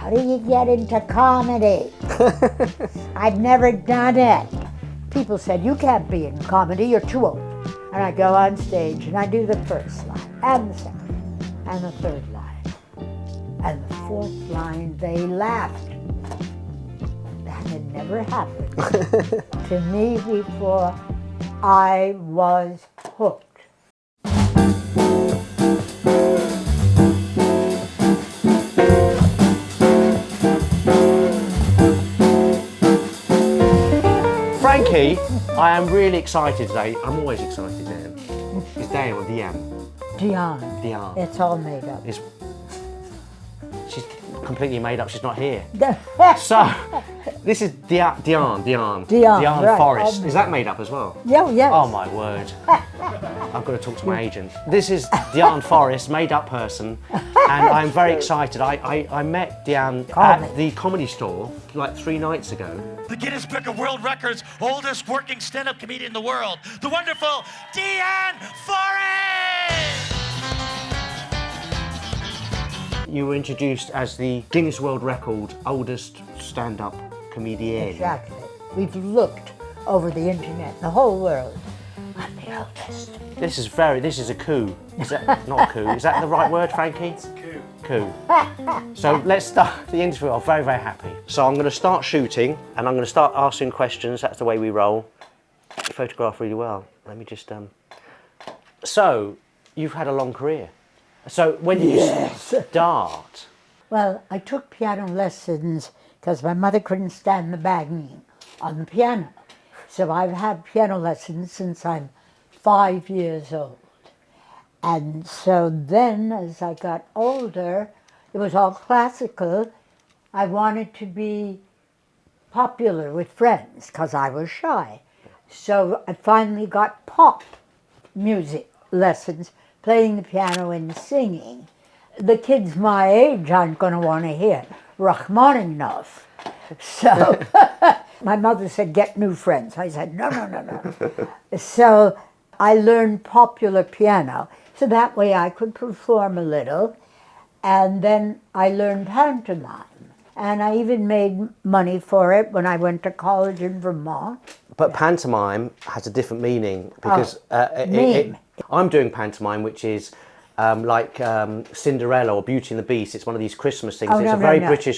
how do you get into comedy? I'd never done it. People said, you can't be in comedy, you're too old. And I go on stage and I do the first line, and the second, and the third line. And the fourth line, they laughed. That had never happened to me before. I was hooked. Frankie, I am really excited today. I'm always excited, Dan. It's Dan or Diane? Diane. Diane. It's all made up. She's completely made up. She's not here. So, this is Diane right, Forrest. Is that made up as well? Yeah, yes. Oh my word. I've got to talk to my agent. This is Diane Forrest, made up person, and I'm very excited. I met Diane at the Comedy Store like 3 nights ago. The Guinness Book of World Records, oldest working stand-up comedian in the world, the wonderful Diane Forrest! You were introduced as the Guinness World Record oldest stand-up comedian. Exactly. We've looked over the internet, the whole world. I'm the oldest. This is a coup. Is that not a coup? Is that the right word, Frankie? It's a coup. Coup. So let's start the interview. I'm very, very happy. So I'm going to start shooting and I'm going to start asking questions. That's the way we roll. You photograph really well. Let me just... So, you've had a long career. So when did you start? Well, I took piano lessons because my mother couldn't stand the banging on the piano. So I've had piano lessons since I'm 5 years old. And so then, as I got older, it was all classical. I wanted to be popular with friends because I was shy. So I finally got pop music lessons, playing the piano and singing. The kids my age aren't going to want to hear Rachmaninoff. So my mother said, get new friends. I said, no. So I learned popular piano, so that way I could perform a little. And then I learned pantomime. And I even made money for it when I went to college in Vermont. But pantomime has a different meaning because I'm doing pantomime, which is like Cinderella or Beauty and the Beast. It's one of these Christmas things. It's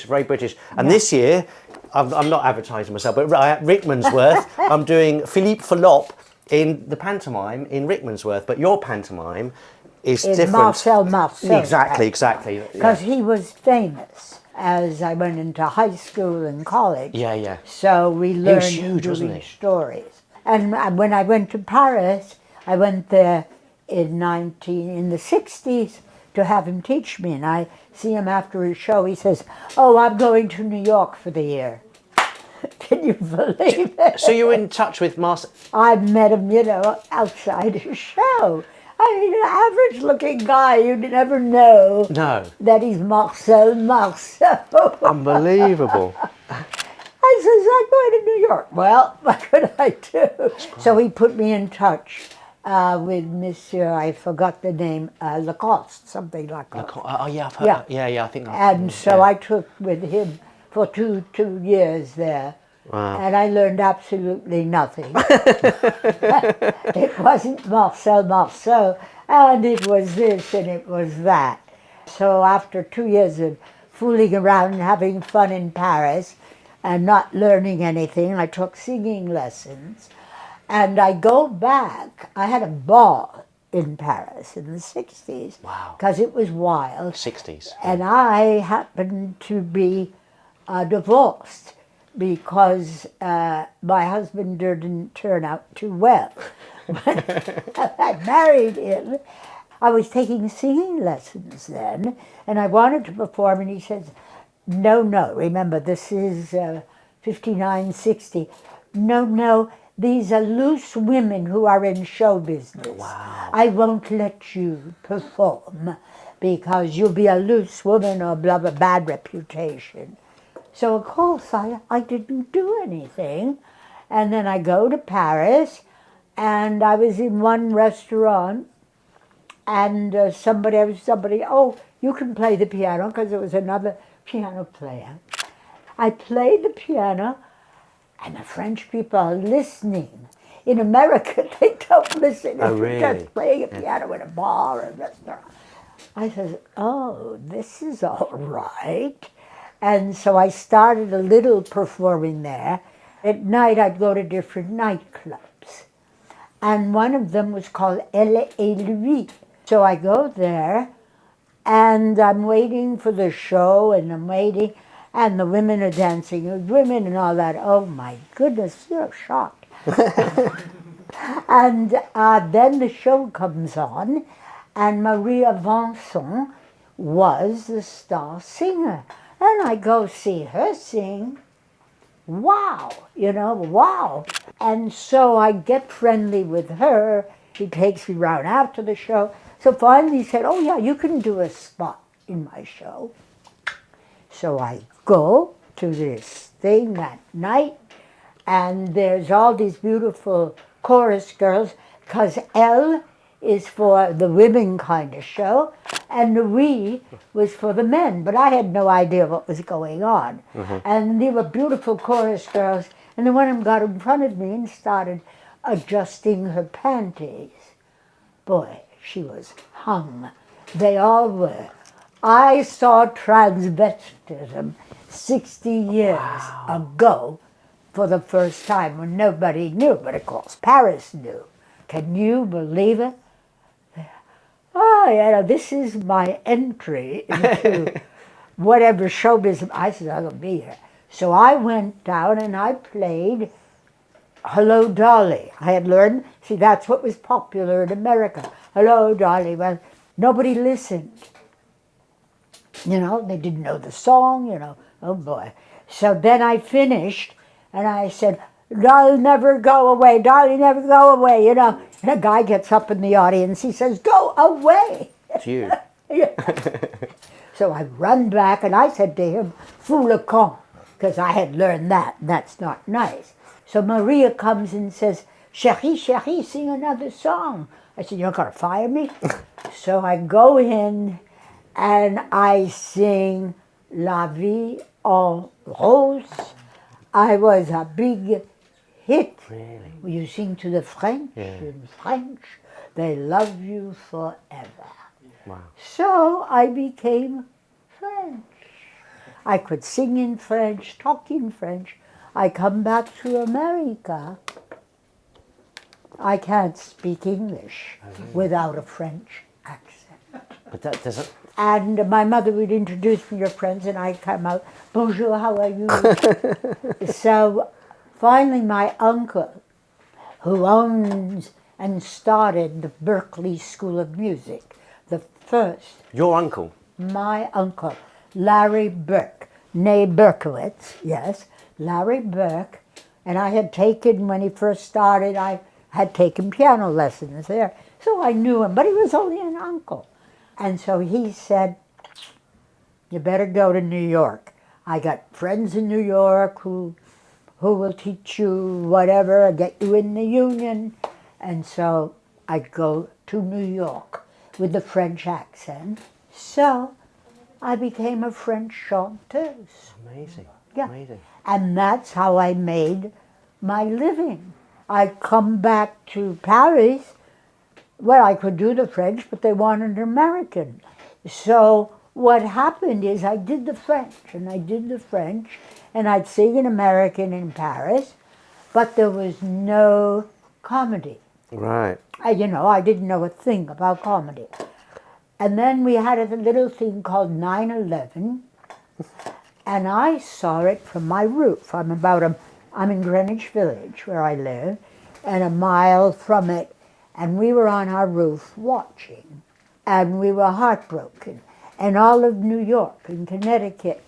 very British. And this year, I'm not advertising myself, but at Rickmansworth, I'm doing Philippe Fallope in the pantomime in Rickmansworth. But your pantomime is different. Marcel Marceau. Exactly. Because he was famous as I went into high school and college. Yeah. So we learned huge, wasn't he? stories. And when I went to Paris, I went there in the 60s to have him teach me. And I see him after his show. He says, oh, I'm going to New York for the year. Can you believe it? So you were in touch with Marcel? I met him, outside his show. I mean, an average-looking guy, you'd never know that he's Marcel Marceau. Unbelievable. I says, I'm going to New York. Well, what could I do? So he put me in touch with Monsieur, I forgot the name, Lacoste, something like that. I've heard. Yeah, I think. So I took with him for two years there. Wow. And I learned absolutely nothing. It wasn't Marcel Marceau, and it was this and it was that. So after 2 years of fooling around and having fun in Paris and not learning anything, I took singing lessons. And I go back. I had a ball in Paris in the 60s. Wow. Because it was wild. 60s. And I happened to be divorced because my husband didn't turn out too well. When I married him, I was taking singing lessons then, and I wanted to perform, and he says, no, remember, this is 59, 60. No, these are loose women who are in show business. Wow. I won't let you perform because you'll be a loose woman or blah, blah, bad reputation. So, of course, I didn't do anything. And then I go to Paris, and I was in one restaurant, and somebody, oh, you can play the piano, because there was another piano player. I play the piano, and the French people are listening. In America, they don't listen if you're just playing a piano in a bar or a restaurant. I said, oh, this is all right. And so I started a little performing there. At night, I'd go to different nightclubs. And one of them was called Elle et Lui. So I go there, and I'm waiting for the show, and I'm waiting, and the women are dancing with women and all that. Oh, my goodness, you're shocked. And then the show comes on, and Maria Vincent was the star singer. And I go see her sing. Wow, wow. And so I get friendly with her. She takes me around after the show. So finally he said, oh yeah, you can do a spot in my show. So I go to this thing that night, and there's all these beautiful chorus girls, because Elle is for the women kind of show, and the we was for the men, but I had no idea what was going on. And they were beautiful chorus girls, and then one of them got in front of me and started adjusting her panties. Boy, she was hung. They all were. I saw transvestism 60 years ago for the first time when nobody knew, but of course Paris knew. Can you believe it? Oh, this is my entry into whatever show business. I said, I'm going to be here. So I went down and I played Hello, Dolly. I had learned, see, that's what was popular in America. Hello, Dolly. Well, nobody listened. They didn't know the song, oh boy. So then I finished, and I said, Dolly, never go away, Dolly, never go away, And a guy gets up in the audience, he says, go away. It's you. Yeah. So I run back, and I said to him, fou le con, because I had learned that, and that's not nice. So Maria comes and says, chérie, chérie, sing another song. I said, you're going to fire me? So I go in, and I sing La Vie en Rose. I was a big hit. Really? You sing to the French, in French, they love you forever. Wow. So I became French. I could sing in French, talk in French. I come back to America. I can't speak English without a French accent. But that doesn't... And my mother would introduce me to friends, and I'd come out, bonjour, how are you? So finally my uncle, who owns and started the Berkeley School of Music, the first... Your uncle? My uncle, Larry Burke, née Berkowitz, yes, Larry Burke. And I had taken, when he first started, I had taken piano lessons there. So I knew him, but he was only an uncle. And so he said, you better go to New York. I got friends in New York who will teach you whatever, get you in the union. And so I'd go to New York with the French accent. So I became a French chanteuse. Amazing. Yeah. Amazing. And that's how I made my living. I'd come back to Paris. Well, I could do the French, but they wanted an American. So what happened is I did the French, and I'd sing an American in Paris, but there was no comedy. Right. I didn't know a thing about comedy. And then we had a little thing called 9/11, and I saw it from my roof. I'm in Greenwich Village, where I live, and a mile from it. And we were on our roof watching, and we were heartbroken. And all of New York and Connecticut,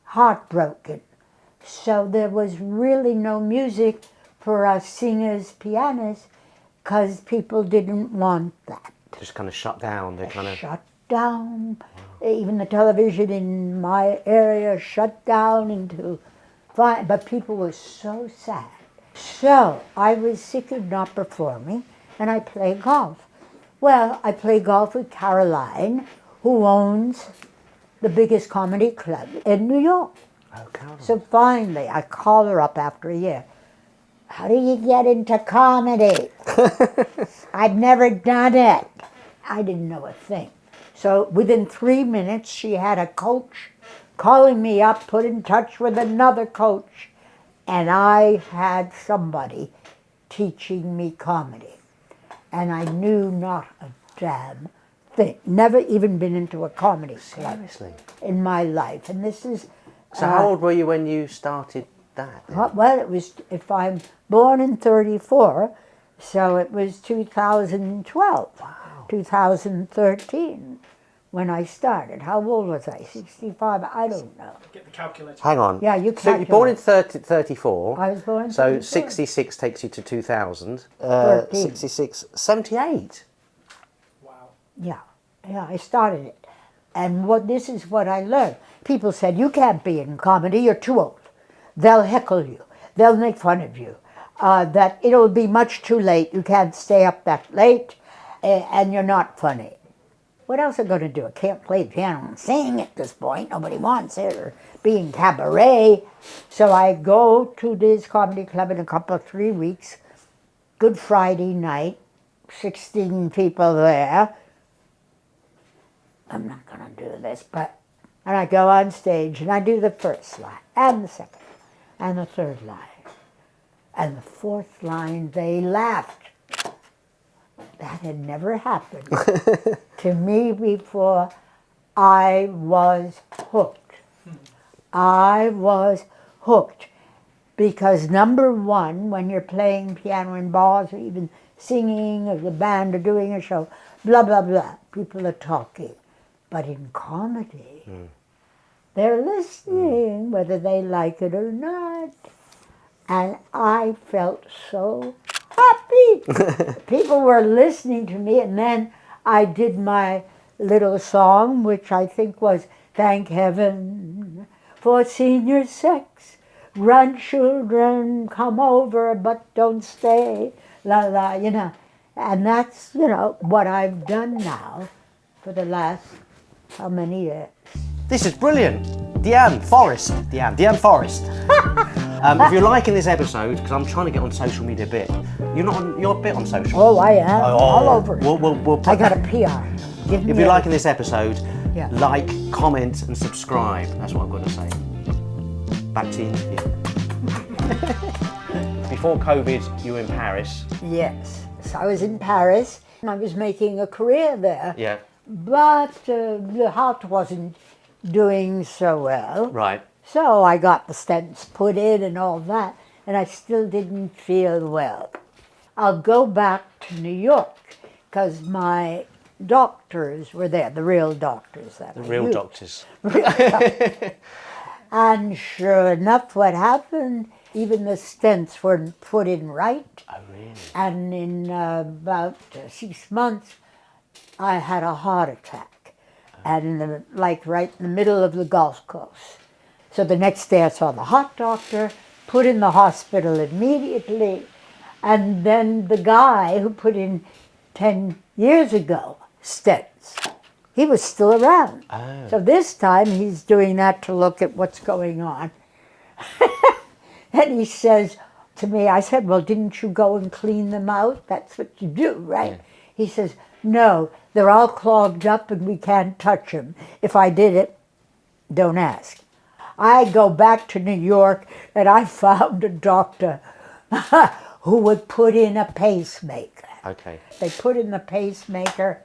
heartbroken. So there was really no music for us singers, pianists, because people didn't want that. Just kind of shut down. They kind of shut down. Wow. Even the television in my area shut down but people were so sad. So I was sick of not performing, and I play golf. Well, I play golf with Caroline, who owns the biggest comedy club in New York. Oh, Carol. So finally, I call her up after a year. How do you get into comedy? I've never done it. I didn't know a thing. So within 3 minutes, she had a coach calling me up, put in touch with another coach, and I had somebody teaching me comedy. And I knew not a damn thing. Never even been into a comedy club Seriously? in my life. And this is... So how old were you when you started that? Then? Well, it was, if I'm born in 34, so it was 2012, Wow. 2013 when I started. How old was I? 65? I don't know. Get the calculator. Hang on. Yeah, you So you're born in 34. I was born in So 34. 66 takes you to 2000. 13. 66, 78. Wow. Yeah, I started it. And this is what I learned. People said, you can't be in comedy, you're too old. They'll heckle you. They'll make fun of you. That it'll be much too late. You can't stay up that late, and you're not funny. What else am I going to do? I can't play piano and sing at this point. Nobody wants it, or be in cabaret. So I go to this comedy club in a couple of 3 weeks. Good Friday night, 16 people there. I'm not going to do this, and I go on stage and I do the first line, and the second, and the third line. And the fourth line, they laughed. That had never happened to me before. I was hooked. I was hooked. Because number one, when you're playing piano in bars or even singing or the band or doing a show, blah, blah, blah, people are talking. But in comedy, they're listening, whether they like it or not. And I felt so happy. People were listening to me, and then I did my little song, which I think was, thank heaven for senior sex. Run, children, come over, but don't stay, la la, And that's, what I've done now for the last, how many years? This is brilliant. Deanne Forrest. If you're liking this episode, because I'm trying to get on social media a bit, you're a bit on social. Oh, I am, all over it. We'll put I got a that- PR. Give me If you're liking this episode, Yeah. like, comment, and subscribe. That's what I've got to say. Back to the interview. Before COVID, you were in Paris. Yes. So I was in Paris. I was making a career there. Yeah. But the heart wasn't doing so well. Right. So I got the stents put in and all that, and I still didn't feel well. I'll go back to New York because my doctors were there, the real doctors. The real doctors. And sure enough, what happened, even the stents weren't put in right. Oh, really? And in about 6 months, I had a heart attack, and right in the middle of the golf course. So the next day I saw the heart doctor, put in the hospital immediately, and then the guy who put in 10 years ago stents, he was still around. Oh. So this time he's doing that to look at what's going on. And he says to me, I said, well, didn't you go and clean them out? That's what you do, right? Yeah. He says, no, they're all clogged up and we can't touch them. If I did it, don't ask. I go back to New York and I found a doctor who would put in a pacemaker. Okay. They put in the pacemaker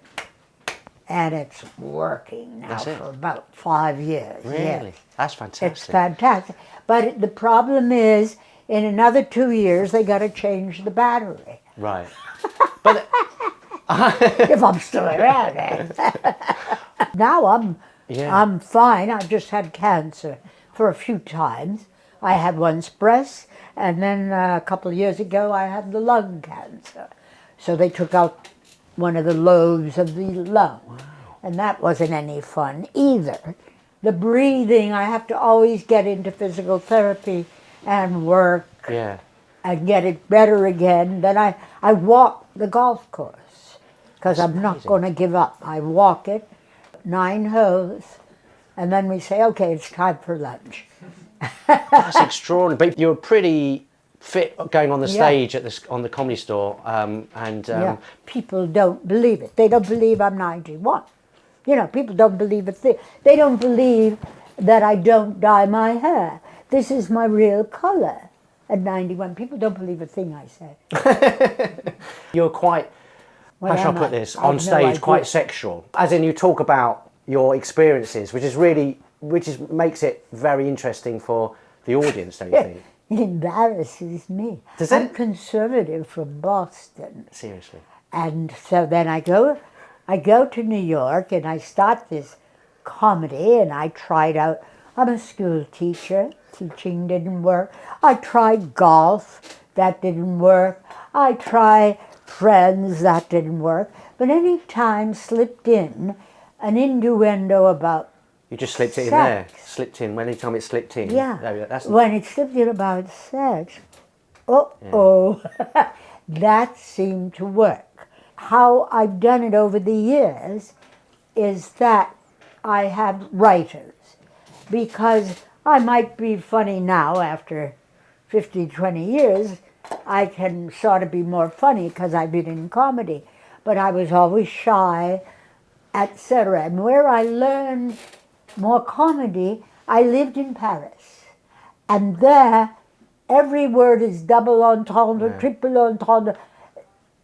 and it's working now That's it? for about 5 years. Really? Yes. That's fantastic. It's fantastic. But the problem is, in another 2 years, they got to change the battery. Right. But If I'm still around. Now I'm fine. I just had cancer for a few times. I had once breast, and then a couple of years ago I had the lung cancer. So they took out one of the lobes of the lung. Wow. And that wasn't any fun either. The breathing, I have to always get into physical therapy and work yeah. and get it better again. Then I walk the golf course because I'm not amazing. going to give up. I walk it, 9 holes, And then we say, okay, it's time for lunch. That's extraordinary. But you're pretty fit going on the stage on the Comedy Store, People don't believe it. They don't believe I'm 91. You know, people don't believe it. They don't believe that I don't dye my hair. This is my real color at 91. People don't believe a thing I say. You're quite, how shall I put this, on stage, quite sexual. As in, you talk about your experiences, which makes it very interesting for the audience, don't you think? It embarrasses me. Does I'm it? conservative from Boston. Seriously. And so then I go to New York and I start this comedy, and I tried out. I'm a school teacher. Teaching didn't work. I tried golf. That didn't work. I tried Friends. That didn't work. But any time slipped in an innuendo about You just slipped it in sex. there. Slipped in. Anytime it slipped in. Yeah. When it slipped in about sex, that seemed to work. How I've done it over the years is that I have writers, because I might be funny now after 50, 20 years. I can sort of be more funny because I've been in comedy, but I was always shy, etc. And where I learned more comedy, I lived in Paris. And there, every word is double entendre, triple entendre.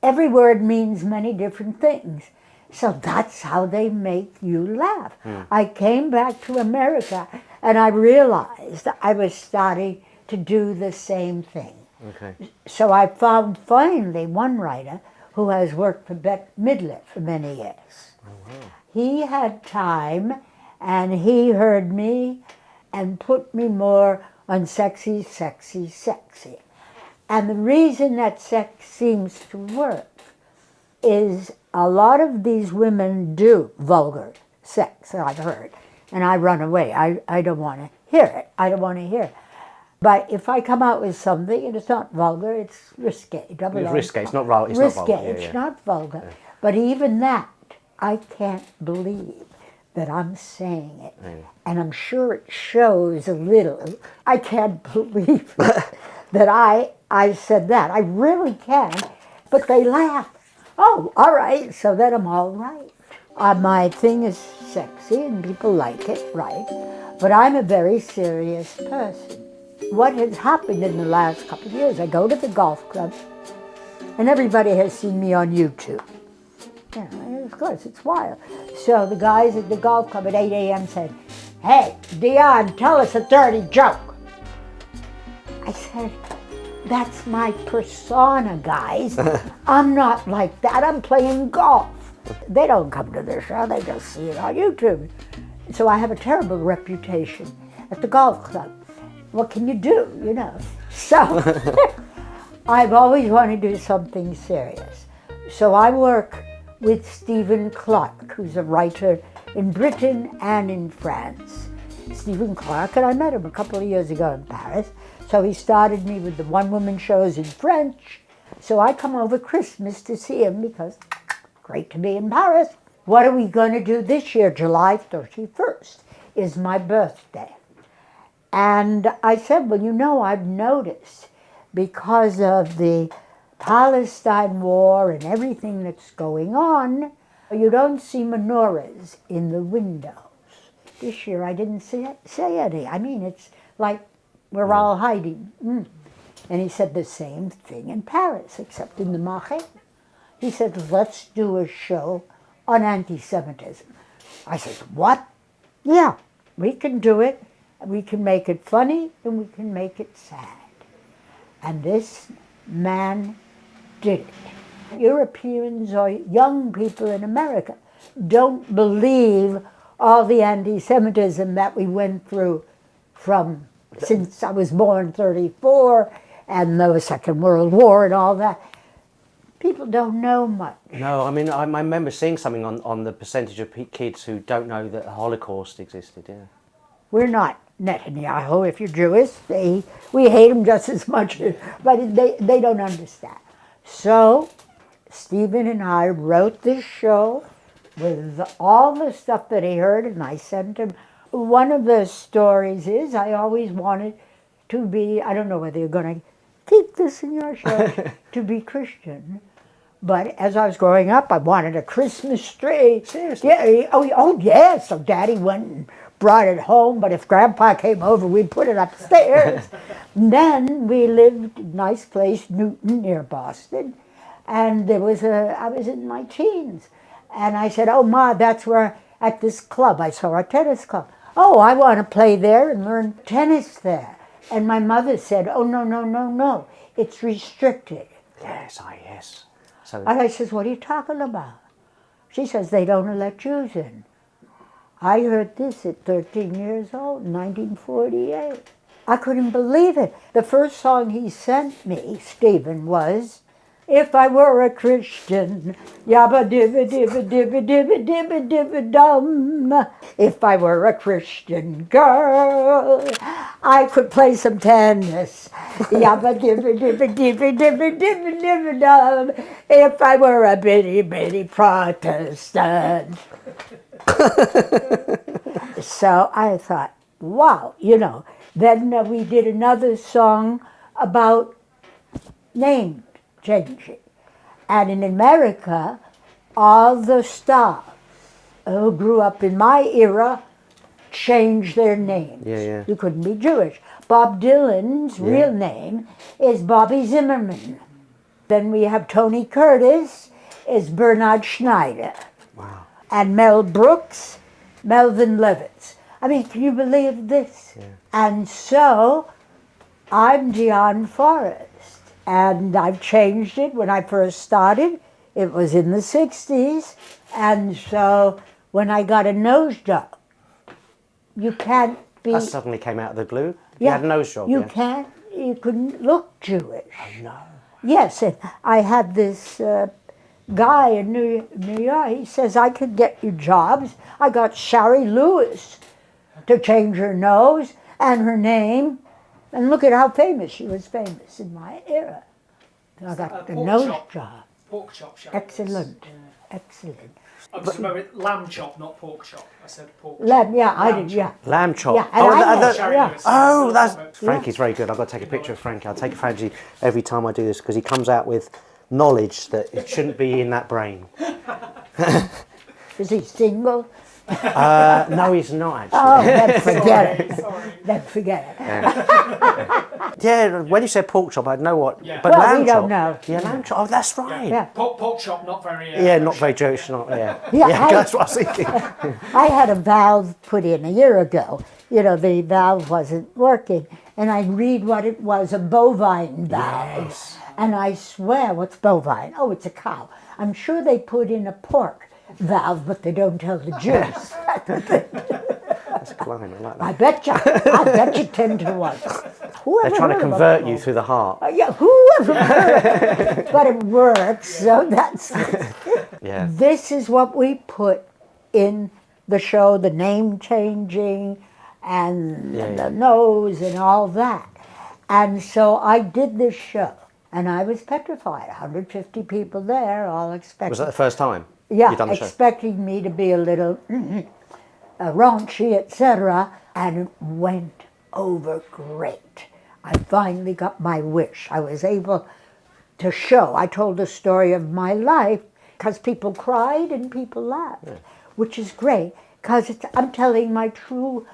Every word means many different things. So that's how they make you laugh. I came back to America and I realized I was starting to do the same thing. Okay. So I found finally one writer who has worked for Bette Midler for many years. Oh, wow. He had time, and he heard me and put me more on sexy, sexy, sexy. And the reason that sex seems to work is a lot of these women do vulgar sex, I've heard, and I run away. I don't want to hear it. I don't want to hear it. But if I come out with something and it's not vulgar, it's risque. It's risque. It's not vulgar. It's risque. not vulgar. It's not vulgar. Yeah. But even that, I can't believe that I'm saying it. Yeah. And I'm sure it shows a little. I can't believe that I said that. I really can. But they laugh. Oh, all right. So then I'm all right. My thing is sexy and people like it, right? But I'm a very serious person. What has happened in the last couple of years, I go to the golf club, and everybody has seen me on YouTube. You know, of course, it's wild. So the guys at the golf club at 8 a.m. said, "Hey, Dion, tell us a dirty joke." I said, "That's my persona, guys. I'm not like that. I'm playing golf." They don't come to the show, they just see it on YouTube. So I have a terrible reputation at the golf club. What can you do, you know? So I've always wanted to do something serious. So I work with Stephen Clark, who's a writer in Britain and in France. Stephen Clark, and I met him a couple of years ago in Paris. So he started me with the one-woman shows in French. So I come over Christmas to see him because great to be in Paris. What are we going to do this year? July 31st is my birthday. And I said, well, you know, I've noticed because of the Palestine war and everything that's going on, you don't see menorahs in the windows. This year I didn't say any. I mean, it's like we're all hiding. And he said the same thing in Paris, except in the Marais. He said, let's do a show on anti-Semitism. I said, what? Yeah, we can do it. We can make it funny and we can make it sad. And this man did it. Europeans or young people in America don't believe all the anti-Semitism that we went through from since I was born 34 and the Second World War and all that. People don't know much. No, I mean, I remember seeing something on the percentage of kids who don't know that the Holocaust existed, yeah. We're not Netanyahu. If you're Jewish, we hate him just as much, but they don't understand. So Stephen and I wrote this show with all the stuff that he heard, and I sent him one of the stories is I always wanted to be, I don't know whether you're going to keep this in your show, to be Christian. But as I was growing up, I wanted a Christmas tree. Seriously? Yeah. Oh, yeah. So Daddy went and brought it home. But if Grandpa came over, we'd put it upstairs. Then we lived in a nice place, Newton, near Boston. And I was in my teens. And I said, oh, Ma, that's where, at this club, I saw a tennis club. Oh, I want to play there and learn tennis there. And my mother said, oh, no. It's restricted. Yes. So, And I says, what are you talking about? She says, they don't let Jews in. I heard this at 13 years old, 1948. I couldn't believe it. The first song he sent me, Stephen, was, If I Were a Christian, yabba dibba dibba dibba dibba dibba dibba dum. If I were a Christian girl, I could play some tennis. Yabba dibba dibba dibba dibba dibba dibba dum. If I were a bitty bitty Protestant. So I thought, wow, Then we did another song about name changing. And in America, all the stars who grew up in my era changed their names. Yeah. You couldn't be Jewish. Bob Dylan's real name is Bobby Zimmerman. Then we have Tony Curtis is Bernard Schneider. wow. And Mel Brooks, Melvin Levitz. I mean, can you believe this? Yeah. And so I'm Dion Forrest. And I've changed it when I first started. It was in the 60s. And so when I got a nose job, you can't be... That suddenly came out of the blue? You had a nose job, You couldn't look Jewish. Oh, no. Yes, and I had this guy in New York, he says, I could get you jobs. I got Shari Lewis to change her nose and her name. And look at how famous she was famous in my era. So I got the nose job. Pork chop. Shall Excellent. Yeah. Excellent. I just remember lamb chop, not pork chop. I said pork chop. Lamb, yeah, I did, yeah. Lamb chop. Yeah, and I know, Shari yeah. Lewis. Oh, that's... Frankie's very good. I've got to take a picture of Frankie. I'll take a Frankie every time I do this because he comes out with knowledge that it shouldn't be in that brain. Is he single? No, he's not, actually. Oh, then forget it. Sorry. Then forget it. Yeah, when you said pork chop, I'd know what. Yeah. But Well, lamb we chop. don't know. Yeah, lamb chop. Oh, that's right. Yeah. Pork chop, not very... Yeah, not very Jewish. Not, yeah. Yeah, That's what I was thinking. I had a valve put in a year ago. The valve wasn't working. And I read what it was, a bovine valve. Yes. And I swear, what's bovine? Oh, it's a cow. I'm sure they put in a pork valve, but they don't tell the Jews. That's a good line. I like that. I bet you 10 to 1. They're trying to convert you through the heart. Yeah, whoever heard it? But it works, so that's... Yeah. This is what we put in the show, the name changing and the nose and all that. And so I did this show, and I was petrified. 150 people there, all expecting... Was that the first time? Yeah, you'd done the show? expecting me to be a little raunchy, etc. And it went over great. I finally got my wish. I was able to show. I told the story of my life because people cried and people laughed, which is great because I'm telling my true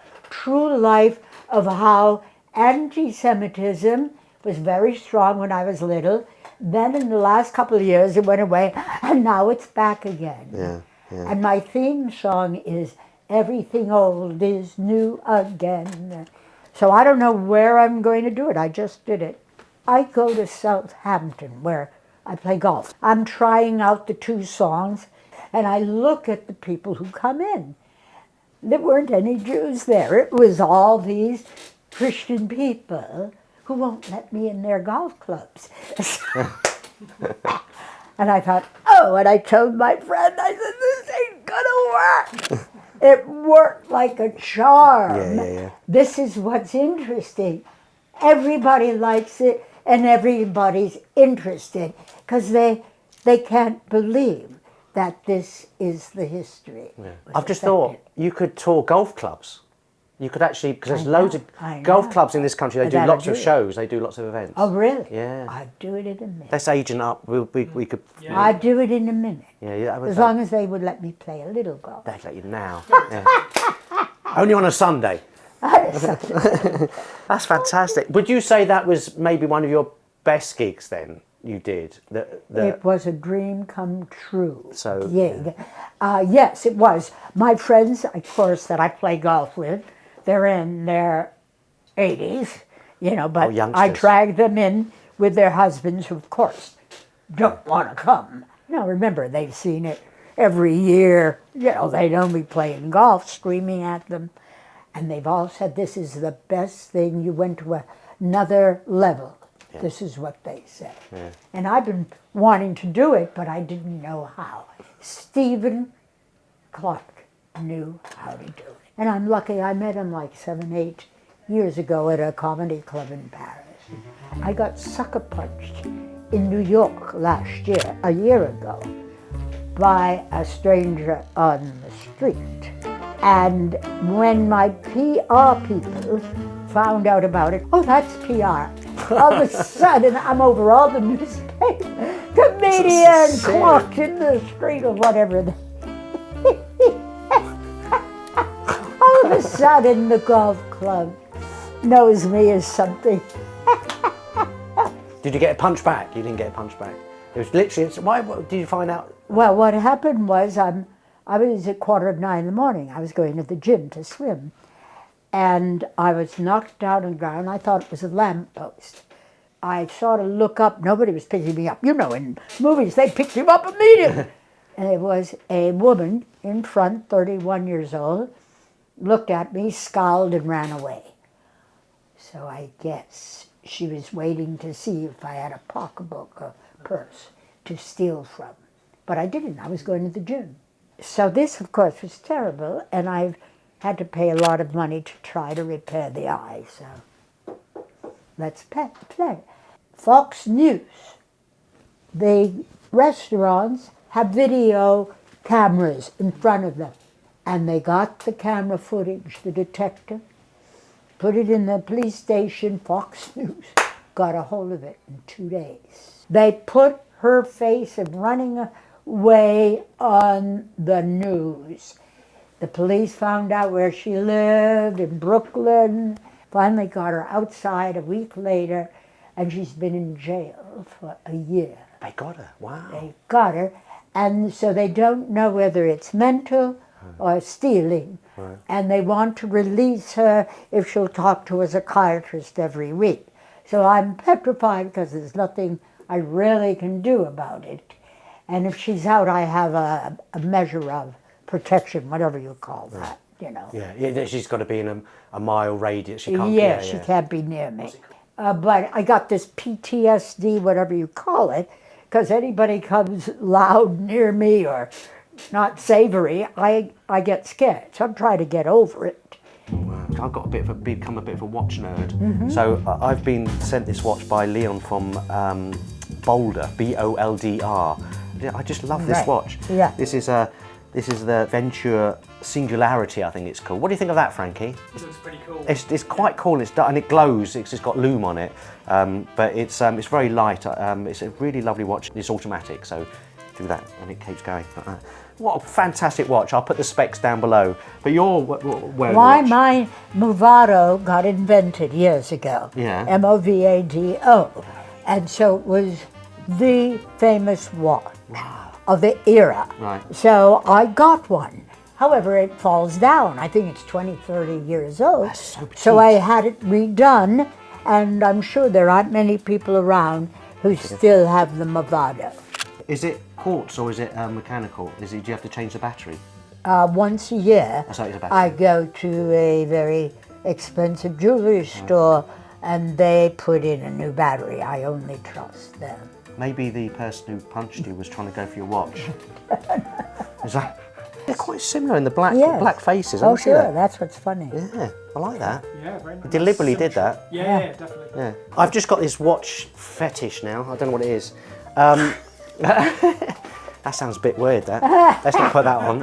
life of how anti-Semitism was very strong when I was little. Then in the last couple of years it went away, and now it's back again. Yeah. And my theme song is Everything Old is New Again. So I don't know where I'm going to do it. I just did it. I go to Southampton where I play golf. I'm trying out the 2 songs, and I look at the people who come in. There weren't any Jews there. It was all these Christian people who won't let me in their golf clubs. And I thought, and I told my friend, I said, this ain't gonna work. It worked like a charm. Yeah. This is what's interesting. Everybody likes it and everybody's interested because they can't believe that this is the history. I've just thought you could tour golf clubs. You could actually, because there's loads of golf clubs in this country. They do lots of shows. They do lots of events. Oh, really? Yeah. I'd do it in a minute. Let's agent up. We could. Yeah. I'd do it in a minute. Yeah. As long as they would let me play a little golf. They'd let you now. Yeah. Only on a Sunday. That's fantastic. Would you say that was maybe one of your best gigs then? You did. It was a dream come true. So gig. Yes, it was. My friends, of course, that I play golf with, they're in their 80s, but I drag them in with their husbands who, of course, don't want to come. Remember, they've seen it every year. They know me playing golf, screaming at them. And they've all said, this is the best thing. You went to another level. Yeah. This is what they said. Yeah. And I've been wanting to do it, but I didn't know how. Stephen Clark knew how to do it. And I'm lucky I met him like 7, 8 years ago at a comedy club in Paris. I got sucker punched in New York a year ago, by a stranger on the street. And when my PR people found out about it, oh, that's PR. All of a sudden, I'm over all the newspapers. Comedian clocked in the street or whatever. All of a sudden, the golf club knows me as something. Did you get a punch back? You didn't get a punch back. It was literally. Why did you find out? Well, what happened was I was at 8:45 in the morning. I was going to the gym to swim. And I was knocked down on the ground. I thought it was a lamppost. I sort of look up. Nobody was picking me up. In movies, they pick you up immediately. And it was a woman in front, 31 years old, looked at me, scowled, and ran away. So I guess she was waiting to see if I had a pocketbook or purse to steal from. But I didn't. I was going to the gym. So this, of course, was terrible. And I've had to pay a lot of money to try to repair the eye, so let's play. Fox News. The restaurants have video cameras in front of them, and they got the camera footage, the detective, put it in the police station. Fox News got a hold of it in 2 days. They put her face of running away on the news. The police found out where she lived in Brooklyn, finally got her outside a week later, and she's been in jail for a year. They got her, wow. They got her, and so they don't know whether it's mental or stealing, and they want to release her if she'll talk to a psychiatrist every week. So I'm petrified because there's nothing I really can do about it. And if she's out, I have a measure of protection, whatever you call that, Yeah, she's got to be in a mile radius. She can't. Yeah, she can't be near me. But I got this PTSD, whatever you call it, because anybody comes loud near me or not savory, I get scared. So I'm trying to get over it. Wow. I've got become a bit of a watch nerd. Mm-hmm. So I've been sent this watch by Leon from Boulder, Boldr. I just love this watch. Yeah. This is the Venture Singularity, I think it's called. What do you think of that, Frankie? It looks pretty cool. It's quite cool, and it glows. It's just got lume on it, but it's very light. It's a really lovely watch. It's automatic, so do that, and it keeps going. What a fantastic watch! I'll put the specs down below. But you're wearing my Movado got invented years ago. Yeah. Movado, and so it was the famous watch. Wow. Of the era. Right. So I got one. However, it falls down. I think it's 20, 30 years old. That's so petite. So I had it redone, and I'm sure there aren't many people around who still have the Movado. Is it quartz or is it mechanical? Do you have to change the battery? Once a year, I go to a very expensive jewelry store, and they put in a new battery. I only trust them. Maybe the person who punched you was trying to go for your watch. Is that? They're quite similar in the black faces. Oh, sure, that's what's funny. Yeah, I like that. Yeah, very nice. You deliberately did that. Yeah, definitely. Yeah, I've just got this watch fetish now. I don't know what it is. That sounds a bit weird. That. Let's not put that on.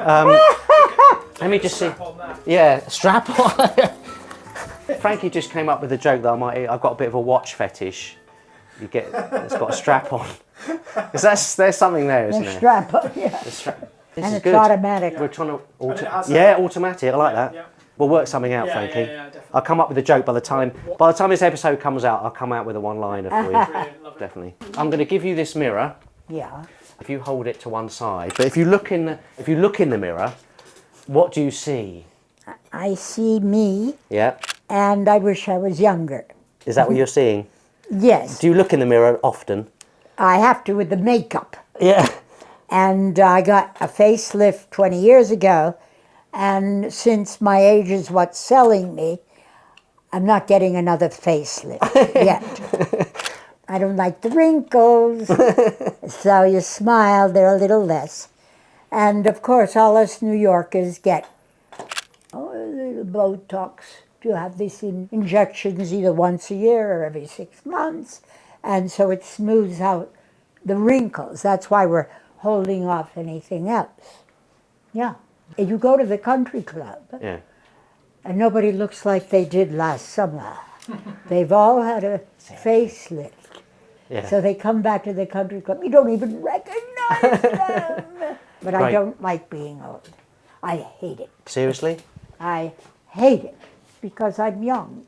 Let me just see. Strap on that. Yeah, strap on. Frankie just came up with a joke that I've got a bit of a watch fetish. It's got a strap on. There's something there, isn't The there? strap on, yeah. This And is it's good. automatic. We're trying to it has automatic. I like that. yeah. We'll work something out, Yeah, Frankie. yeah, definitely. I'll come up with a joke by the time this episode comes out. I'll come out with a one-liner for you. Brilliant, lovely. Definitely. I'm going to give you this mirror. Yeah. If you hold it to one side, but if you look in the mirror, what do you see? I see me, Yeah. and I wish I was younger. Is that what you're seeing? Yes, Do you look in the mirror often? I have to with the makeup. Yeah. And I got a facelift 20 years ago, and since my age is what's selling me, I'm not getting another facelift yet. I don't like the wrinkles, so you smile, they're a little less. And of course, all us New Yorkers get a little Botox to have these injections either once a year or every 6 months. And so it smooths out the wrinkles. That's why we're holding off anything else. Yeah. If you go to the country club, Yeah. and nobody looks like they did last summer. They've all had a facelift. Yeah. So they come back to the country club. You don't even recognize them. But I Right. don't like being old. I hate it. Seriously? I hate it because I'm young.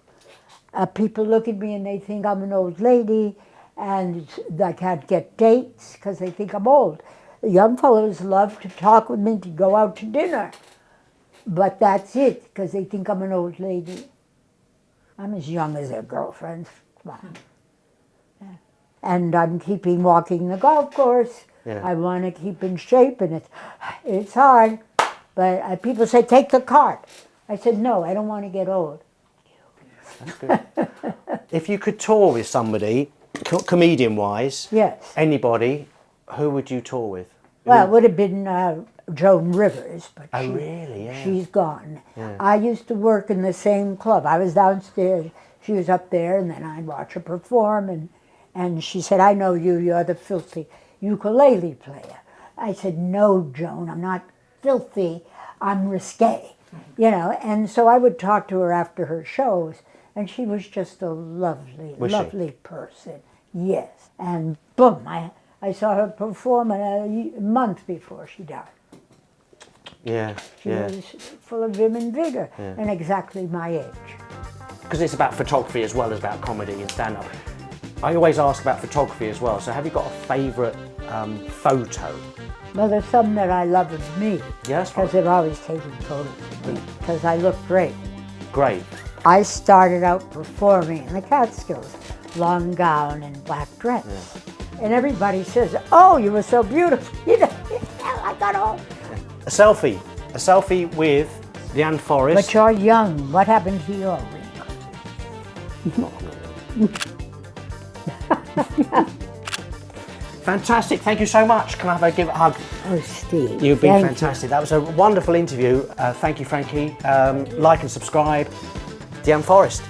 People look at me and they think I'm an old lady, and I can't get dates because they think I'm old. The young fellows love to talk with me, to go out to dinner. But that's it, because they think I'm an old lady. I'm as young as their girlfriends. Come on. Yeah. And I'm keeping walking the golf course. Yeah. I want to keep in shape, and it's hard. But people say, take the cart. I said, no, I don't want to get old. That's good. If you could tour with somebody, comedian-wise, Yes. anybody, who would you tour with? Well, it would have been Joan Rivers, but Oh, really? Yeah. she's gone. Yeah. I used to work in the same club. I was downstairs, she was up there, and then I'd watch her perform, and she said, I know you, you're the filthy ukulele player. I said, no, Joan, I'm not filthy, I'm risque, you know. And so I would talk to her after her shows, and she was just a lovely, lovely person. Yes. And boom, I saw her perform a month before she died. Yeah, She yeah. was full of vim and vigor, and exactly my age. Because it's about photography as well as about comedy and stand-up. I always ask about photography as well, so have you got a favourite photo? Well, there's some that I love of me. Yeah, that's fine. Because they're always taking photos of me, because I look great. Great. I started out performing in the Catskills, long gown and black dress. Yeah. And everybody says, oh, you were so beautiful. You know, I got old. A selfie with Deanne Forrest. But you're young. What happened to your ring? Fantastic, thank you so much. Can I give a hug? Oh, Steve. You've been thank fantastic. You. That was a wonderful interview. Thank you, Frankie. Like and subscribe. Deanne Forrest.